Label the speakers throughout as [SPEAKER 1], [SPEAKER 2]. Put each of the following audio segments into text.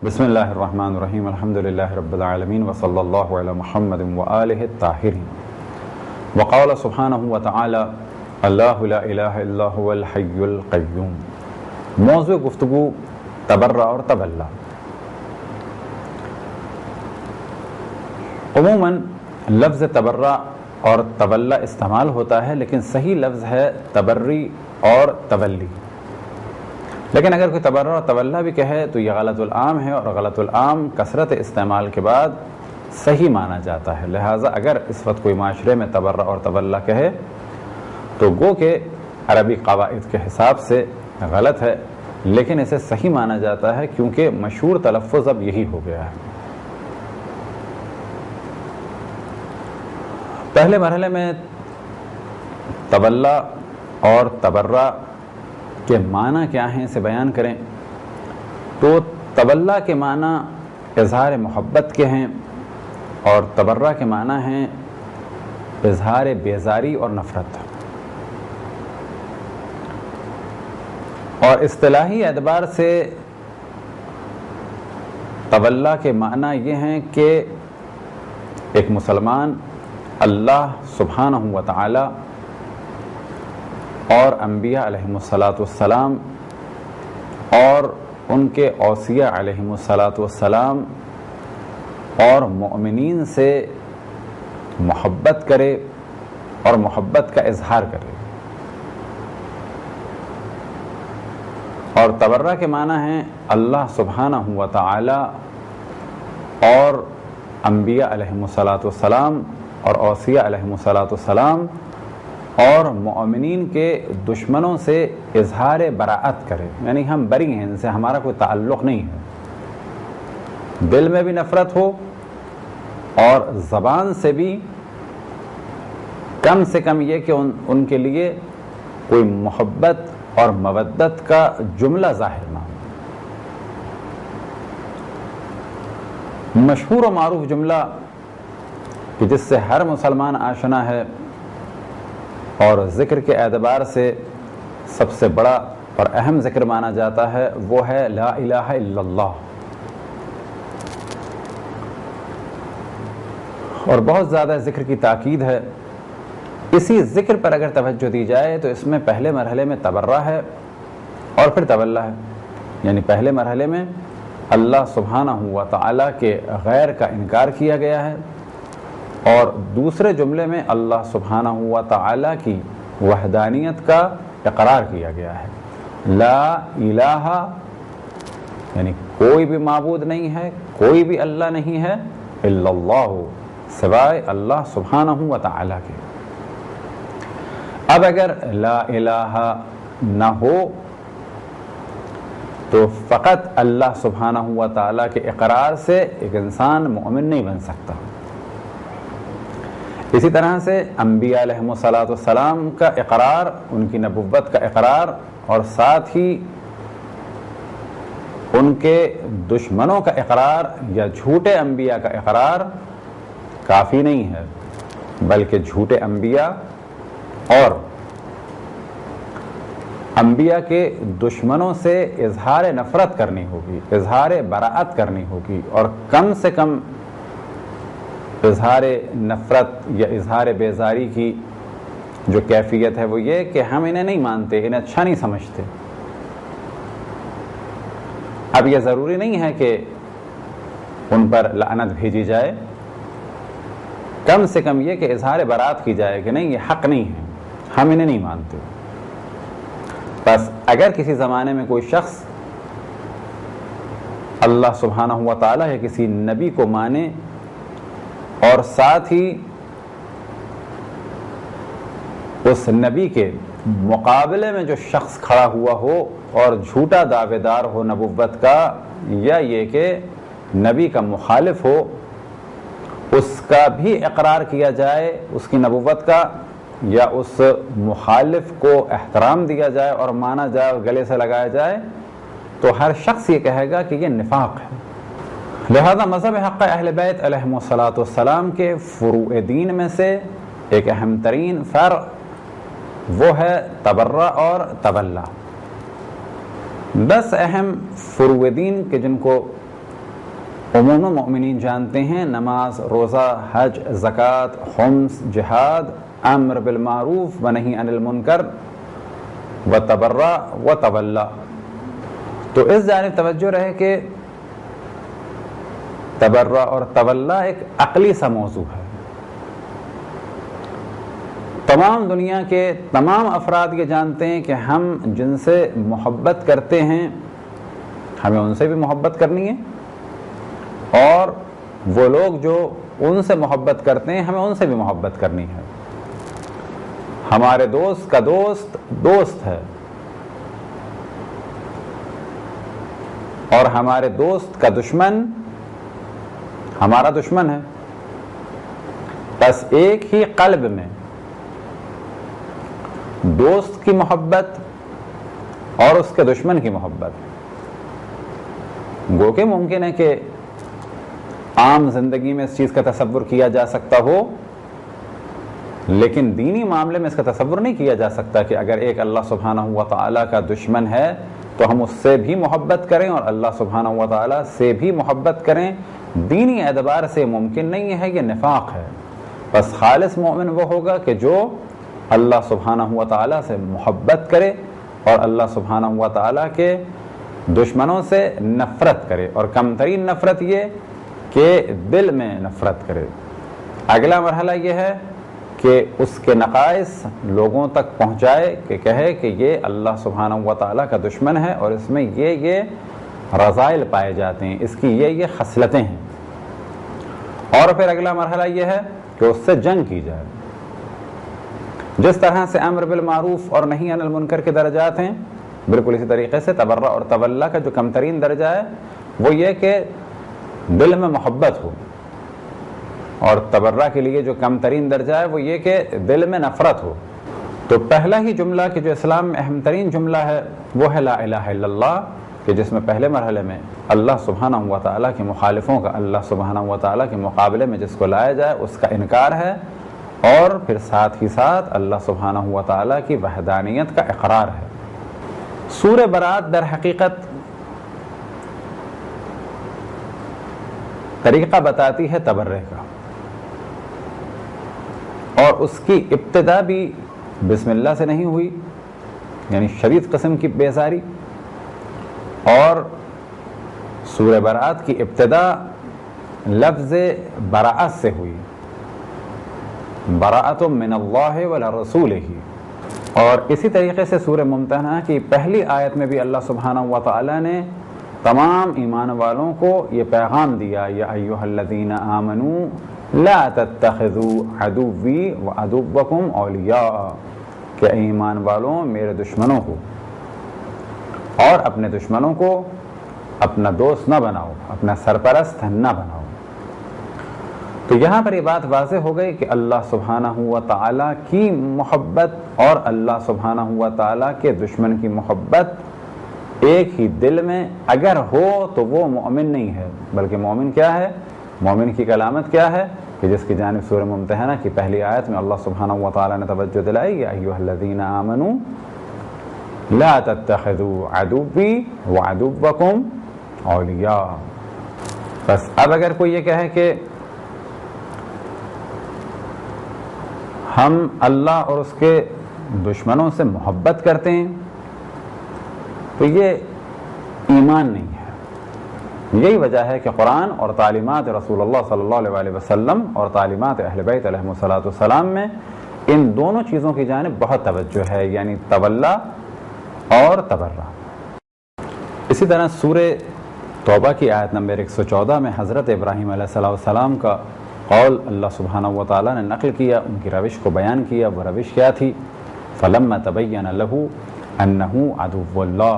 [SPEAKER 1] بسم اللہ الرحمن الرحیم الحمد للہ رب العالمین وصلی اللہ علی محمد وآلہ الطاہرین وقال سبحانہ وتعالی اللہ لا الہ الا هو الحی القیوم۔ موضوع گفتگو تبرع اور تبلہ۔ عموماً لفظ تبرع اور تبلہ استعمال ہوتا ہے، لیکن صحیح لفظ ہے تبری اور تبلی۔ لیکن اگر کوئی تبرع اور تبلہ بھی کہے تو یہ غلط العام ہے، اور غلط العام کثرت استعمال کے بعد صحیح مانا جاتا ہے۔ لہٰذا اگر اس وقت کوئی معاشرے میں تبرع اور تبلہ کہے تو گو کہ عربی قواعد کے حساب سے غلط ہے، لیکن اسے صحیح مانا جاتا ہے کیونکہ مشہور تلفظ اب یہی ہو گیا ہے۔ پہلے مرحلے میں تبلہ اور تبرع کے معنی کیا ہیں اسے بیان کریں تو تبلہ کے معنی اظہار محبت کے ہیں، اور تبرع کے معنی ہیں اظہار بیزاری اور نفرت۔ اور اصطلاحی اعتبار سے تبلہ کے معنی یہ ہیں کہ ایک مسلمان اللہ سبحانہ و تعالی اور انبیاء علیہم السلام اور ان کے اوصیاء علیہم السلام اور مؤمنین سے محبت کرے اور محبت کا اظہار کرے۔ اور تبرع کے معنی ہیں اللہ سبحانہ و تعالی اور انبیاء علیہم السلام اور اوصیاء علیہم السلام اور مؤمنین کے دشمنوں سے اظہار براعت کرے، یعنی ہم بری ہیں، ان سے ہمارا کوئی تعلق نہیں ہے، دل میں بھی نفرت ہو اور زبان سے بھی کم سے کم یہ کہ ان کے لیے کوئی محبت اور مودت کا جملہ ظاہر نہ ہو۔ مشہور و معروف جملہ کہ جس سے ہر مسلمان آشنا ہے اور ذکر کے اعتبار سے سب سے بڑا اور اہم ذکر مانا جاتا ہے وہ ہے لا الہ الا اللہ۔ اور بہت زیادہ ذکر کی تاکید ہے۔ اسی ذکر پر اگر توجہ دی جائے تو اس میں پہلے مرحلے میں تبرع ہے اور پھر تبلہ ہے، یعنی پہلے مرحلے میں اللہ سبحانہ و تعالی کے غیر کا انکار کیا گیا ہے، اور دوسرے جملے میں اللہ سبحانہ و تعالی کی وحدانیت کا اقرار کیا گیا ہے۔ لا الہ یعنی کوئی بھی معبود نہیں ہے، کوئی بھی اللہ نہیں ہے، الا اللہ سوائے اللہ سبحانہ و تعالی کے۔ اب اگر لا الہ نہ ہو تو فقط اللہ سبحانہ و تعالی کے اقرار سے ایک انسان مومن نہیں بن سکتا۔ اسی طرح سے انبیاء علیہم السلام کا اقرار، ان کی نبوت کا اقرار، اور ساتھ ہی ان کے دشمنوں کا اقرار یا جھوٹے انبیاء کا اقرار کافی نہیں ہے، بلکہ جھوٹے انبیاء اور انبیاء کے دشمنوں سے اظہار نفرت کرنی ہوگی، اظہار براعت کرنی ہوگی، اور کم سے کم اظہار نفرت یا اظہار بیزاری کی جو کیفیت ہے وہ یہ کہ ہم انہیں نہیں مانتے، انہیں اچھا نہیں سمجھتے۔ اب یہ ضروری نہیں ہے کہ ان پر لعنت بھیجی جائے، کم سے کم یہ کہ اظہار برات کی جائے کہ نہیں، یہ حق نہیں ہے، ہم انہیں نہیں مانتے۔ بس اگر کسی زمانے میں کوئی شخص اللہ سبحانہ و تعالی یا کسی نبی کو مانے اور ساتھ ہی اس نبی کے مقابلے میں جو شخص کھڑا ہوا ہو اور جھوٹا دعوے دار ہو نبوت کا، یا یہ کہ نبی کا مخالف ہو، اس کا بھی اقرار کیا جائے اس کی نبوت کا، یا اس مخالف کو احترام دیا جائے اور مانا جائے اور گلے سے لگایا جائے، تو ہر شخص یہ کہے گا کہ یہ نفاق ہے۔ لہذا مذہب حق اہل بیت علیہم السلام کے فروع دین میں سے ایک اہم ترین فرع وہ ہے تبرع اور تبلہ۔ 10 اہم فروع دین کے جن کو عموم مومنین جانتے ہیں نماز، روزہ، حج، زکوٰۃ، خمس، جہاد، امر بالمعروف و نہی عن المنکر و تبرع و تولا۔ تو اس جانب توجہ رہے کہ تبرع اور تولا ایک عقلی سا موضوع ہے۔ تمام دنیا کے تمام افراد یہ جانتے ہیں کہ ہم جن سے محبت کرتے ہیں ہمیں ان سے بھی محبت کرنی ہے، اور وہ لوگ جو ان سے محبت کرتے ہیں ہمیں ان سے بھی محبت کرنی ہے۔ ہمارے دوست کا دوست دوست ہے، اور ہمارے دوست کا دشمن ہمارا دشمن ہے۔ بس ایک ہی قلب میں دوست کی محبت اور اس کے دشمن کی محبت، گو کہ ممکن ہے کہ عام زندگی میں اس چیز کا تصور کیا جا سکتا ہو، لیکن دینی معاملے میں اس کا تصور نہیں کیا جا سکتا کہ اگر ایک اللہ سبحانہ و تعالیٰ کا دشمن ہے تو ہم اس سے بھی محبت کریں اور اللہ سبحانہ و تعالیٰ سے بھی محبت کریں۔ دینی اعتبار سے ممکن نہیں ہے، یہ نفاق ہے۔ بس خالص مومن وہ ہوگا کہ جو اللہ سبحانہ و تعالیٰ سے محبت کرے اور اللہ سبحانہ و تعالیٰ کے دشمنوں سے نفرت کرے، اور کم ترین نفرت یہ کہ دل میں نفرت کرے۔ اگلا مرحلہ یہ ہے کہ اس کے نقائص لوگوں تک پہنچائے، کہ کہے کہ یہ اللہ سبحانہ و تعالیٰ کا دشمن ہے اور اس میں یہ رذائل پائے جاتے ہیں، اس کی یہ خصلتیں ہیں۔ اور پھر اگلا مرحلہ یہ ہے کہ اس سے جنگ کی جائے۔ جس طرح سے امر بالمعروف اور نہی عن المنکر کے درجات ہیں، بالکل اسی طریقے سے تبرع اور تولا کا جو کم ترین درجہ ہے وہ یہ کہ دل میں محبت ہو، اور تبرع کے لیے جو کم ترین درجہ ہے وہ یہ کہ دل میں نفرت ہو۔ تو پہلا ہی جملہ کہ جو اسلام میں اہم ترین جملہ ہے وہ ہے لا الہ الا اللہ، کہ جس میں پہلے مرحلے میں اللہ سبحانہ و تعالیٰ کے مخالفوں کا اللہ سبحانہ و تعالیٰ کے مقابلے میں جس کو لایا جائے اس کا انکار ہے، اور پھر ساتھ ہی ساتھ اللہ سبحانہ و تعالیٰ کی وحدانیت کا اقرار ہے۔ سورہ برات در حقیقت طریقہ بتاتی ہے تبرع کا، اور اس کی ابتدا بھی بسم اللہ سے نہیں ہوئی، یعنی شدید قسم کی بیزاری، اور سورہ برات کی ابتدا لفظ براءت سے ہوئی، براءت من اللہ ولرسولہ۔ اور اسی طریقے سے سورہ ممتحنہ کی پہلی آیت میں بھی اللہ سبحانہ و تعالی نے تمام ایمان والوں کو یہ پیغام دیا، یا ایھا الذین آمنوا لا تتخذوا عدوی وعدوکم اولیاء، کہ ایمان والوں میرے دشمنوں کو اور اپنے دشمنوں کو اپنا دوست نہ بناؤ، اپنا سرپرست نہ بناؤ۔ تو یہاں پر یہ بات واضح ہو گئی کہ اللہ سبحانہ و تعالیٰ کی محبت اور اللہ سبحانہ و تعالیٰ کے دشمن کی محبت ایک ہی دل میں اگر ہو تو وہ مومن نہیں ہے، بلکہ مومن کیا ہے؟ مومن کی علامت کیا ہے؟ کہ جس کی جانب سورہ ممتحنہ کی پہلی آیت میں اللہ سبحانہ و تعالیٰ نے توجہ دلائی، یا ایھا الذین آمنوا لا تتخذوا عدوی وعدوکم اولیاء۔ بس اب اگر کوئی یہ کہے کہ ہم اللہ اور اس کے دشمنوں سے محبت کرتے ہیں تو یہ ایمان نہیں ہے۔ یہی وجہ ہے کہ قرآن اور تعلیمات رسول اللہ صلی اللہ علیہ وسلم اور تعلیمات اہل بیت علیہم السلام میں ان دونوں چیزوں کی جانب بہت توجہ ہے، یعنی تولا اور تبرع۔ اسی طرح سورہ توبہ کی آیت نمبر 114 میں حضرت ابراہیم علیہ السلام کا قول اللہ سبحانہ و تعالیٰ نے نقل کیا، ان کی روش کو بیان کیا۔ وہ روش کیا تھی؟ فَلَمَّا تَبَيَّنَ لَهُ أَنَّهُ عَدُوُّ اللَّهِ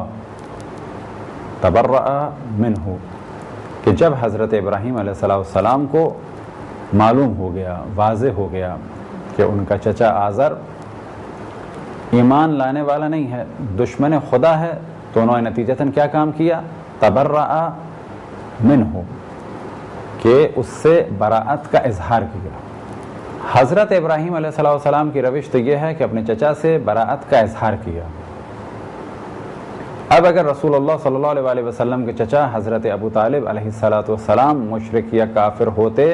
[SPEAKER 1] تَبَرَّأَ مِنْهُ، کہ جب حضرت ابراہیم علیہ السلام کو معلوم ہو گیا، واضح ہو گیا کہ ان کا چچا آزر ایمان لانے والا نہیں ہے، دشمن خدا ہے، تو انہوں نے نتیجتاً کیا کام کیا؟ تبرأ منہ، کہ اس سے براءت کا اظہار کیا۔ حضرت ابراہیم علیہ السلام کی روش تو یہ ہے کہ اپنے چچا سے براءت کا اظہار کیا، اب اگر رسول اللہ صلی اللہ علیہ وسلم کے چچا حضرت ابو طالب علیہ السلام مشرک یا کافر ہوتے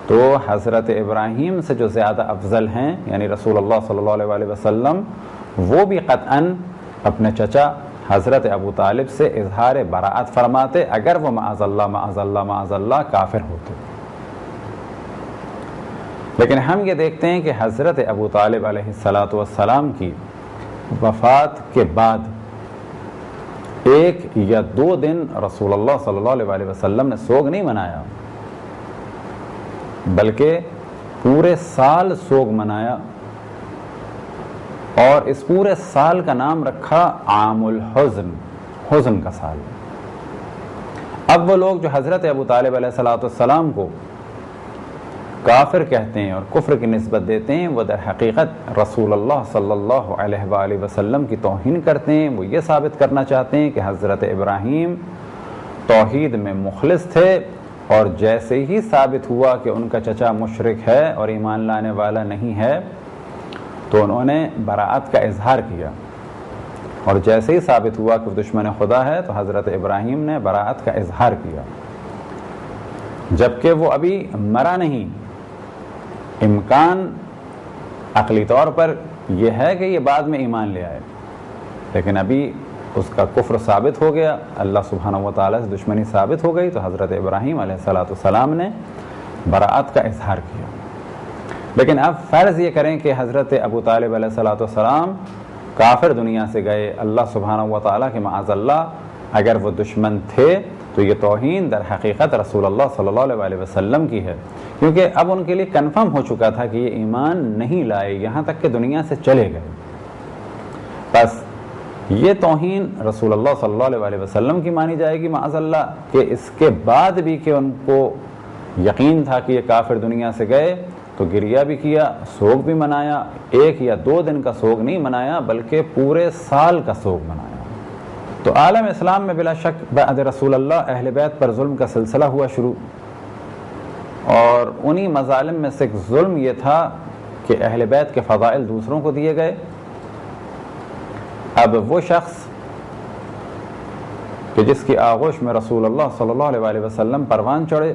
[SPEAKER 1] تو حضرت ابراہیم سے جو زیادہ افضل ہیں یعنی رسول اللہ صلی اللہ علیہ وسلم، وہ بھی قطعاً اپنے چچا حضرت ابو طالب سے اظہار براءت فرماتے اگر وہ معاذ اللہ معاذ اللہ معاذ اللہ کافر ہوتے۔ لیکن ہم یہ دیکھتے ہیں کہ حضرت ابو طالب علیہ السلام کی وفات کے بعد 1 یا 2 دن رسول اللہ صلی اللہ علیہ وسلم نے سوگ نہیں منایا، بلکہ پورے سال سوگ منایا، اور اس پورے سال کا نام رکھا عام الحزن، حزن کا سال۔ اب وہ لوگ جو حضرت ابو طالب علیہ السلام کو کافر کہتے ہیں اور کفر کی نسبت دیتے ہیں، وہ در حقیقت رسول اللہ صلی اللہ علیہ وآلہ وسلم کی توہین کرتے ہیں۔ وہ یہ ثابت کرنا چاہتے ہیں کہ حضرت ابراہیم توحید میں مخلص تھے، اور جیسے ہی ثابت ہوا کہ ان کا چچا مشرک ہے اور ایمان لانے والا نہیں ہے تو انہوں نے براءت کا اظہار کیا، اور جیسے ہی ثابت ہوا کہ وہ دشمن خدا ہے تو حضرت ابراہیم نے براءت کا اظہار کیا، جبکہ وہ ابھی مرا نہیں۔ امکان عقلی طور پر یہ ہے کہ یہ بعد میں ایمان لے آئے، لیکن ابھی اس کا کفر ثابت ہو گیا، اللہ سبحانہ و تعالیٰ سے دشمنی ثابت ہو گئی، تو حضرت ابراہیم علیہ السلام نے براءت کا اظہار کیا۔ لیکن اب فرض یہ کریں کہ حضرت ابو طالب علیہ السلام کافر دنیا سے گئے، اللہ سبحانہ و تعالیٰ کے معاذ اللہ اگر وہ دشمن تھے تو یہ توہین در حقیقت رسول اللہ صلی اللہ علیہ وسلم کی ہے، کیونکہ اب ان کے لیے کنفرم ہو چکا تھا کہ یہ ایمان نہیں لائے، یہاں تک کہ دنیا سے چلے گئے۔ بس یہ توہین رسول اللہ صلی اللہ علیہ وسلم کی مانی جائے گی معاذ اللہ، کہ اس کے بعد بھی کہ ان کو یقین تھا کہ یہ کافر دنیا سے گئے تو گریہ بھی کیا، سوگ بھی منایا، 1 یا 2 دن کا سوگ نہیں منایا بلکہ پورے سال کا سوگ منایا۔ تو عالم اسلام میں بلا شک بعد رسول اللہ اہل بیت پر ظلم کا سلسلہ ہوا شروع، اور انہی مظالم میں سے ایک ظلم یہ تھا کہ اہل بیت کے فضائل دوسروں کو دیے گئے۔ اب وہ شخص کہ جس کی آغوش میں رسول اللہ صلی اللہ علیہ وسلم پروان چڑھے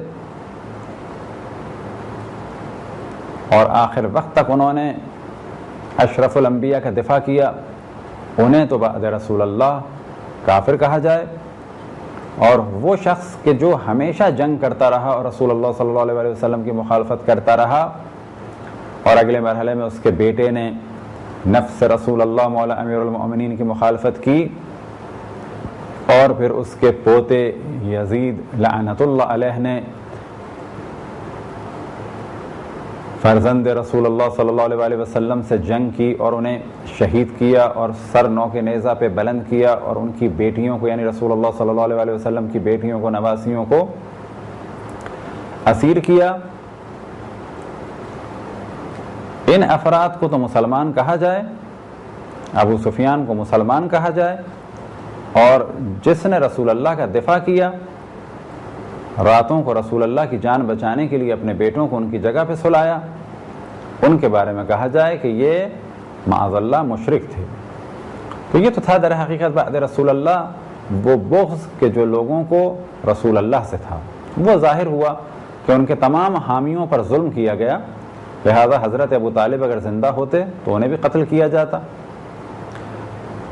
[SPEAKER 1] اور آخر وقت تک انہوں نے اشرف الانبیاء کا دفاع کیا، انہیں تو بعد رسول اللہ کافر کہا جائے، اور وہ شخص کہ جو ہمیشہ جنگ کرتا رہا اور رسول اللہ صلی اللہ علیہ وسلم کی مخالفت کرتا رہا، اور اگلے مرحلے میں اس کے بیٹے نے نفس رسول اللہ مولا امیر المؤمنین کی مخالفت کی، اور پھر اس کے پوتے یزید لعنت اللہ علیہ نے فرزند رسول اللہ صلی اللہ علیہ وسلم سے جنگ کی اور انہیں شہید کیا، اور سر نو کے نیزہ پہ بلند کیا، اور ان کی بیٹیوں کو یعنی رسول اللہ صلی اللہ علیہ وسلم کی بیٹیوں کو، نواسیوں کو اسیر کیا۔ ان افراد کو تو مسلمان کہا جائے، ابو سفیان کو مسلمان کہا جائے، اور جس نے رسول اللہ کا دفاع کیا، راتوں کو رسول اللہ کی جان بچانے کے لیے اپنے بیٹوں کو ان کی جگہ پہ سلایا، ان کے بارے میں کہا جائے کہ یہ معاذ اللہ مشرک تھے۔ تو یہ تو تھا در حقیقت بعد رسول اللہ وہ بغض کہ جو لوگوں کو رسول اللہ سے تھا، وہ ظاہر ہوا کہ ان کے تمام حامیوں پر ظلم کیا گیا، لہذا حضرت ابو طالب اگر زندہ ہوتے تو انہیں بھی قتل کیا جاتا۔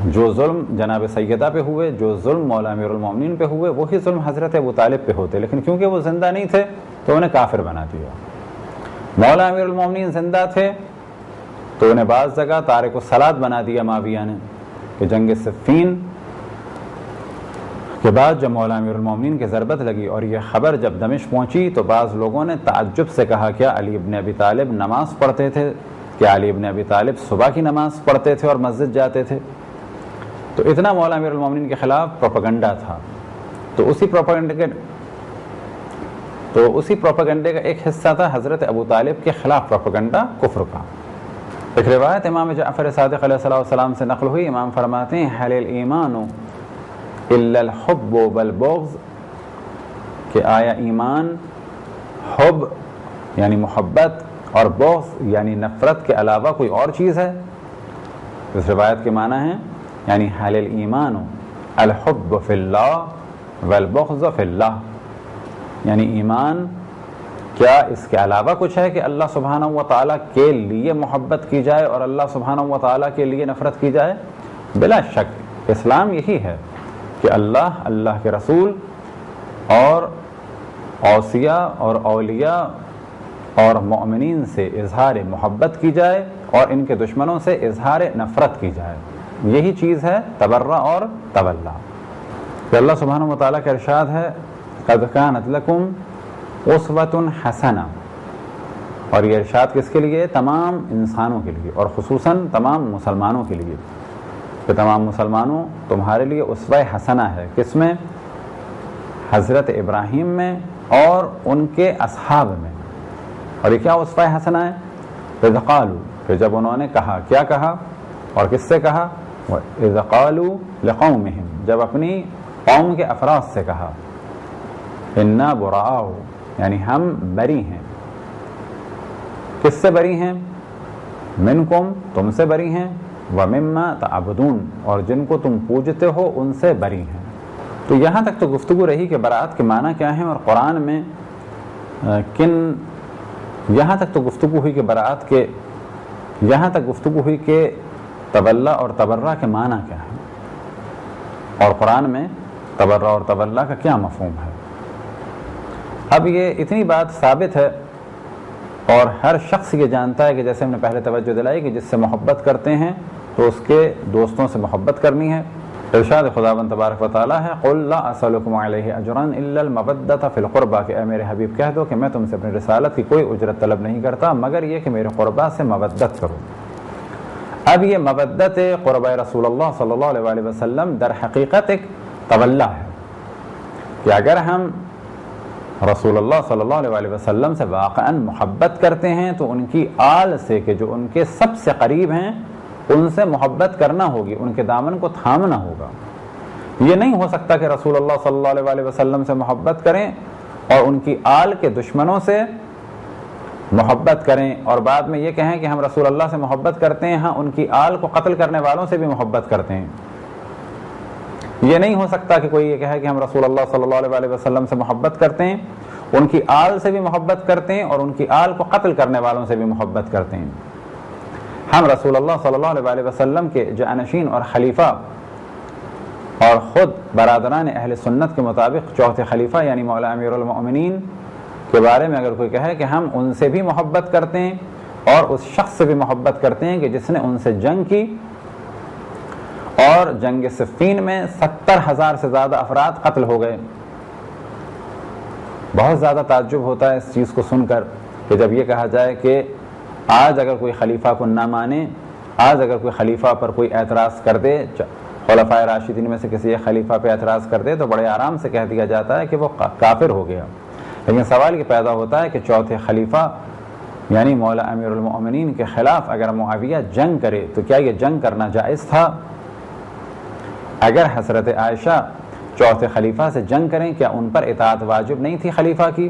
[SPEAKER 1] جو ظلم جناب سیدہ پہ ہوئے، جو ظلم مولا امیر المومنین پہ ہوئے، وہی ظلم حضرت ابو طالب پہ ہوتے، لیکن کیونکہ وہ زندہ نہیں تھے تو انہیں کافر بنا دیا۔ مولا امیر المومنین زندہ تھے تو انہیں بعض جگہ تارک الصلاۃ بنا دیا معاویہ نے، کہ جنگ صفین کے بعد جب مولا امیر المومنین کی ضربت لگی اور یہ خبر جب دمشق پہنچی تو بعض لوگوں نے تعجب سے کہا کیا علی ابن ابی طالب نماز پڑھتے تھے؟ کیا علی ابن ابی طالب صبح کی نماز پڑھتے تھے اور مسجد جاتے تھے؟ تو اتنا مولا امیر المومنین کے خلاف پروپیگنڈا تھا۔ تو اسی پروپیگنڈے کا ایک حصہ تھا حضرت ابو طالب کے خلاف پروپیگنڈا کفر کا۔ ایک روایت امام جعفر صادق علیہ السلام سے نقل ہوئی، امام فرماتے ہیں حل الایمان الا الحب والبغض، کہ آیا ایمان حب یعنی محبت اور بغض یعنی نفرت کے علاوہ کوئی اور چیز ہے؟ اس روایت کے معنی ہیں یعنی حل الایمان الحب فی اللہ والبغض فی اللہ، یعنی ایمان کیا اس کے علاوہ کچھ ہے کہ اللہ سبحانہ و تعالیٰ کے لیے محبت کی جائے اور اللہ سبحانہ و تعالیٰ کے لیے نفرت کی جائے؟ بلا شک اسلام یہی ہے کہ اللہ کے رسول اور اوصیاء اور اولیاء اور مومنین سے اظہار محبت کی جائے اور ان کے دشمنوں سے اظہار نفرت کی جائے، یہی چیز ہے تبرہ اور تولا۔ کہ اللہ سبحانہ و تعالیٰ کا ارشاد ہے قد کانت لکم اسوۃ حسنہ، اور یہ ارشاد کس کے لیے؟ تمام انسانوں کے لیے اور خصوصاً تمام مسلمانوں کے لیے، کہ تمام مسلمانوں تمہارے لیے اسوہ حسنہ ہے، کس میں؟ حضرت ابراہیم میں اور ان کے اصحاب میں۔ اور یہ کیا اسوہ حسنہ ہے؟ اذ قالوا، کہ جب انہوں نے کہا، کیا کہا اور کس سے کہا؟ اذ قالوا لقومہم، جب اپنی قوم کے افراد سے کہا، انا براء، یعنی ہم بری ہیں۔ کس سے بری ہیں؟ منکم، تم سے بری ہیں، ومما تعبدون، اور جن کو تم پوجتے ہو ان سے بری ہیں۔ تو یہاں تک تو گفتگو رہی کہ براءت کے معنی کیا ہیں اور قرآن میں یہاں تک تو گفتگو ہوئی کہ براءت کے، یہاں تک گفتگو ہوئی کہ تولا اور تبرہ کے معنی کیا ہیں اور قرآن میں تبرہ اور تولا کا کیا مفہوم ہے۔ اب یہ اتنی بات ثابت ہے اور ہر شخص یہ جانتا ہے کہ جیسے ہم نے پہلے توجہ دلائی کہ جس سے محبت کرتے ہیں تو اس کے دوستوں سے محبت کرنی ہے۔ ارشاد خداوند تبارک و تعالیٰ ہے قل لا اسألکم علیہ اجرا الا المودۃ فی القربى، کہ اے میرے حبیب کہہ دو کہ میں تم سے اپنی رسالت کی کوئی اجرت طلب نہیں کرتا مگر یہ کہ میرے قربا سے مودت کرو۔ اب یہ مودت قربہ رسول اللہ صلی اللہ علیہ وآلہ وسلم در حقیقت ایک تولا ہے کہ اگر ہم رسول اللہ صلی اللہ علیہ وآلہ وسلم سے واقعاً محبت کرتے ہیں تو ان کی آل سے، کہ جو ان کے سب سے قریب ہیں، ان سے محبت کرنا ہوگی، ان کے دامن کو تھامنا ہوگا۔ یہ نہیں ہو سکتا کہ رسول اللہ صلی اللہ علیہ وآلہ وسلم سے محبت کریں اور ان کی آل کے دشمنوں سے محبت کریں اور بعد میں یہ کہیں کہ ہم رسول اللہ سے محبت کرتے ہیں، ہاں ان کی آل کو قتل کرنے والوں سے بھی محبت کرتے ہیں۔ یہ نہیں ہو سکتا کہ کوئی یہ کہے کہ ہم رسول اللہ صلی اللہ علیہ وآلہ وسلم سے محبت کرتے ہیں، ان کی آل سے بھی محبت کرتے ہیں اور ان کی آل کو قتل کرنے والوں سے بھی محبت کرتے ہیں۔ ہم رسول اللہ صلی اللہ علیہ وآلہ وسلم کے جانشین اور خلیفہ اور خود برادران اہل سنت کے مطابق چوتھے خلیفہ یعنی مولا امیر المؤمنین کے بارے میں اگر کوئی کہے کہ ہم ان سے بھی محبت کرتے ہیں اور اس شخص سے بھی محبت کرتے ہیں کہ جس نے ان سے جنگ کی اور جنگ صفین میں 70,000 سے زیادہ افراد قتل ہو گئے، بہت زیادہ تعجب ہوتا ہے اس چیز کو سن کر کہ جب یہ کہا جائے کہ آج اگر کوئی خلیفہ کو نہ مانے، آج اگر کوئی خلیفہ پر کوئی اعتراض کر دے، خلفائے راشدین میں سے کسی ایک خلیفہ پہ اعتراض کر دے تو بڑے آرام سے کہہ دیا جاتا ہے کہ وہ کافر ہو گیا۔ لیکن سوال یہ پیدا ہوتا ہے کہ چوتھے خلیفہ یعنی مولا امیر المؤمنین کے خلاف اگر معاویہ جنگ کرے تو کیا یہ جنگ کرنا جائز تھا؟ اگر حضرت عائشہ چوتھے خلیفہ سے جنگ کریں کیا ان پر اطاعت واجب نہیں تھی خلیفہ کی؟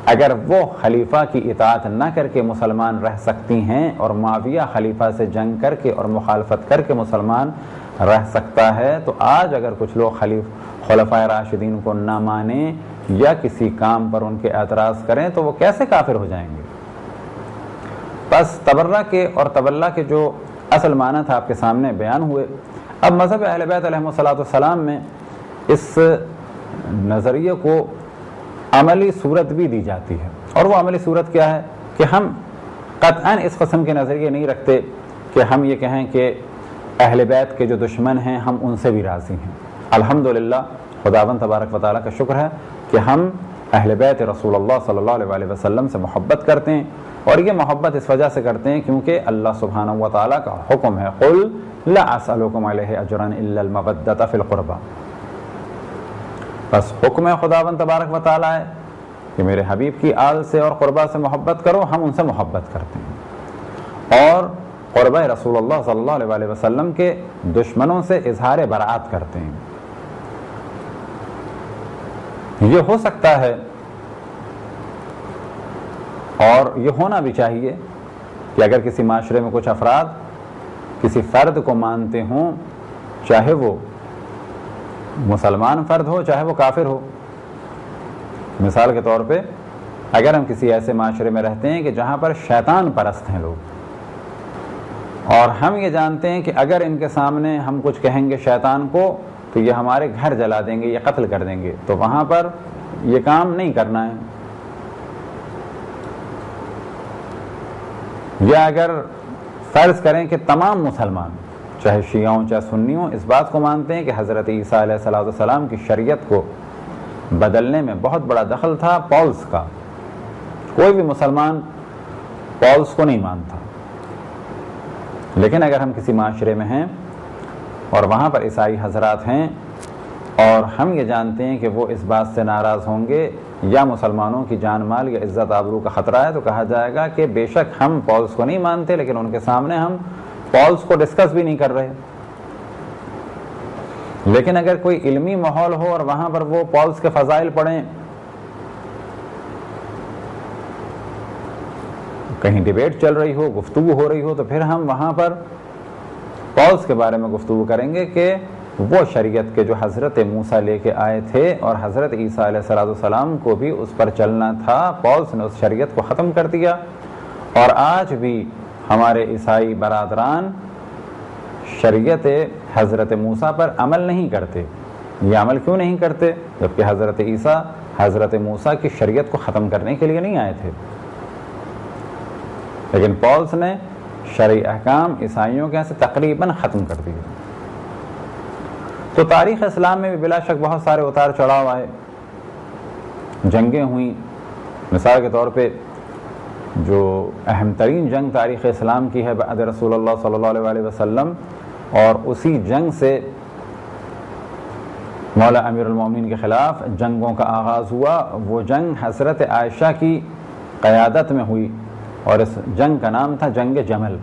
[SPEAKER 1] اگر وہ خلیفہ کی اطاعت نہ کر کے مسلمان رہ سکتی ہیں اور معاویہ خلیفہ سے جنگ کر کے اور مخالفت کر کے مسلمان رہ سکتا ہے تو آج اگر کچھ لوگ خلفائے راشدین کو نہ مانیں یا کسی کام پر ان کے اعتراض کریں تو وہ کیسے کافر ہو جائیں گے؟ بس تبرہ کے اور تولا کے جو اصل معنی تھا آپ کے سامنے بیان ہوئے۔ اب مذہب اہل بیت علیہم السلام میں اس نظریے کو عملی صورت بھی دی جاتی ہے، اور وہ عملی صورت کیا ہے کہ ہم قطعاً اس قسم کے نظریے نہیں رکھتے کہ ہم یہ کہیں کہ اہل بیت کے جو دشمن ہیں ہم ان سے بھی راضی ہیں۔ الحمدللہ خداوند تبارک و تعالیٰ کا شکر ہے کہ ہم اہل بیت رسول اللہ صلی اللہ علیہ وآلہ وسلم سے محبت کرتے ہیں، اور یہ محبت اس وجہ سے کرتے ہیں کیونکہ اللہ سبحانہ و تعالیٰ کا حکم ہے قل لا اسألکم علیہ اجرا الا المودۃ فی القربى۔ بس حکم خداوند تبارک و تعالیٰ ہے کہ میرے حبیب کی آل سے اور قربا سے محبت کرو، ہم ان سے محبت کرتے ہیں اور قربہ رسول اللہ صلی اللہ علیہ وآلہ وسلم کے دشمنوں سے اظہار براءت کرتے ہیں۔ یہ ہو سکتا ہے اور یہ ہونا بھی چاہیے کہ اگر کسی معاشرے میں کچھ افراد کسی فرد کو مانتے ہوں چاہے وہ مسلمان فرد ہو چاہے وہ کافر ہو۔ مثال کے طور پہ اگر ہم کسی ایسے معاشرے میں رہتے ہیں کہ جہاں پر شیطان پرست ہیں لوگ، اور ہم یہ جانتے ہیں کہ اگر ان کے سامنے ہم کچھ کہیں گے شیطان کو تو یہ ہمارے گھر جلا دیں گے یا قتل کر دیں گے، تو وہاں پر یہ کام نہیں کرنا ہے۔ یا اگر فرض کریں کہ تمام مسلمان چاہے شیعہ ہوں چاہے سنی ہوں اس بات کو مانتے ہیں کہ حضرت عیسیٰ علیہ السلام کی شریعت کو بدلنے میں بہت بڑا دخل تھا پولس کا، کوئی بھی مسلمان پولس کو نہیں مانتا، لیکن اگر ہم کسی معاشرے میں ہیں اور وہاں پر عیسائی حضرات ہیں اور ہم یہ جانتے ہیں کہ وہ اس بات سے ناراض ہوں گے یا مسلمانوں کی جان مال یا عزت آبرو کا خطرہ ہے، تو کہا جائے گا کہ بے شک ہم پولس کو نہیں مانتے لیکن ان کے سامنے ہم پولس کو ڈسکس بھی نہیں کر رہے۔ لیکن اگر کوئی علمی ماحول ہو اور وہاں پر وہ پولس کے فضائل پڑھیں، کہیں ڈیبیٹ چل رہی ہو، گفتگو ہو رہی ہو، تو پھر ہم وہاں پر پولس کے بارے میں گفتگو کریں گے کہ وہ شریعت کے جو حضرت موسیٰ لے کے آئے تھے اور حضرت عیسیٰ علیہ السلام کو بھی اس پر چلنا تھا، پولس نے اس شریعت کو ختم کر دیا، اور آج بھی ہمارے عیسائی برادران شریعت حضرت موسیٰ پر عمل نہیں کرتے۔ یہ عمل کیوں نہیں کرتے؟ جبکہ حضرت عیسیٰ حضرت موسیٰ کی شریعت کو ختم کرنے کے لیے نہیں آئے تھے، لیکن پولس نے شرعی احکام عیسائیوں کے یہاں سے تقریباً ختم کر دیے۔ تو تاریخ اسلام میں بھی بلا شک بہت سارے اتار چڑھاؤ آئے، جنگیں ہوئیں۔ مثال کے طور پہ جو اہم ترین جنگ تاریخ اسلام کی ہے بعد رسول اللہ صلی اللہ علیہ وسلم، اور اسی جنگ سے مولا امیر المومنین کے خلاف جنگوں کا آغاز ہوا، وہ جنگ حضرت عائشہ کی قیادت میں ہوئی اور اس جنگ کا نام تھا جنگ جمل۔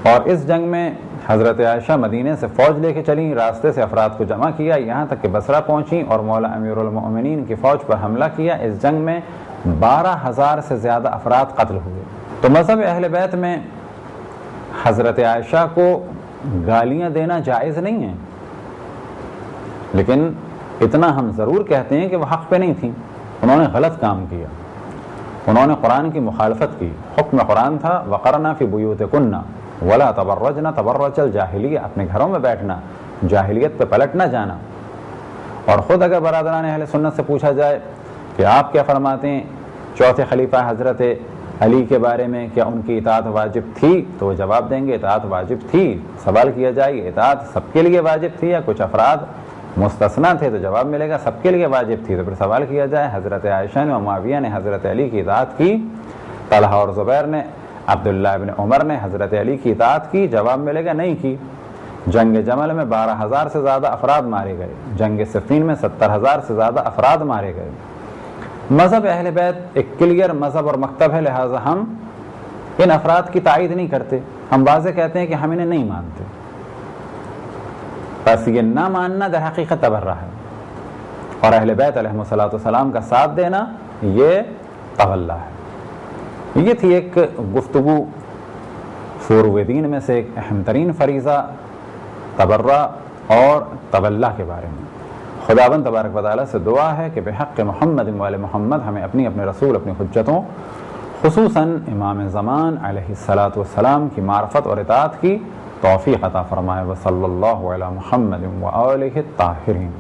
[SPEAKER 1] اور اس جنگ میں حضرت عائشہ مدینے سے فوج لے کے چلیں، راستے سے افراد کو جمع کیا، یہاں تک کہ بصرہ پہنچیں اور مولا امیر المؤمنین کی فوج پر حملہ کیا۔ اس جنگ میں 12,000 سے زیادہ افراد قتل ہوئے۔ تو مذہب اہل بیت میں حضرت عائشہ کو گالیاں دینا جائز نہیں ہے، لیکن اتنا ہم ضرور کہتے ہیں کہ وہ حق پہ نہیں تھیں، انہوں نے غلط کام کیا، انہوں نے قرآن کی مخالفت کی۔ حکم قرآن تھا وَقَرْنَا فِي بُيُوتِكُنَّ وَلَا تَبَرَّجْنَ تَبَرُّجَ الْجَاهِلِيَّةِ، اپنے گھروں میں بیٹھنا، جاہلیت پہ پلٹ نہ جانا۔ اور خود اگر برادران اہل سنت سے پوچھا جائے کہ آپ کیا فرماتے ہیں چوتھے خلیفہ حضرت علی کے بارے میں، کیا ان کی اطاعت واجب تھی، تو وہ جواب دیں گے اطاعت واجب تھی۔ سوال کیا جائے گا اطاعت سب کے لیے واجب تھی یا کچھ افراد مستثنیٰ تھے، تو جواب ملے گا سب کے لیے واجب تھی۔ تو پھر سوال کیا جائے حضرت عائشہ نے اور معاویہ نے حضرت علی کی اطاعت کی، طلحہ اور زبیر نے، عبداللہ ابن عمر نے حضرت علی کی اطاعت کی، جواب ملے گا نہیں کی۔ جنگ جمل میں 12,000 سے زیادہ افراد مارے گئے، جنگ صفین میں 70,000 سے زیادہ افراد مارے گئے۔ مذہب اہل بیت ایک کلیئر مذہب اور مکتب ہے، لہٰذا ہم ان افراد کی تائید نہیں کرتے، ہم واضح کہتے ہیں کہ ہم انہیں نہیں مانتے۔ بس یہ نہ ماننا در حقیقت تبرہ ہے، اور اہل بیت علیہ السلام کا ساتھ دینا یہ تولا ہے۔ یہ تھی ایک گفتگو فروع دین میں سے ایک اہم ترین فریضہ تبرہ اور تولا کے بارے میں۔ خداوند تبارک و تعالیٰ سے دعا ہے کہ بحق محمد وآل محمد ہمیں اپنے رسول اپنی حجتوں خصوصاً امام زمان علیہ السلام کی معرفت اور اطاعت کی توفیق عطا فرمائے۔ وصلی اللہ علی محمد وآلہ الطاہرین۔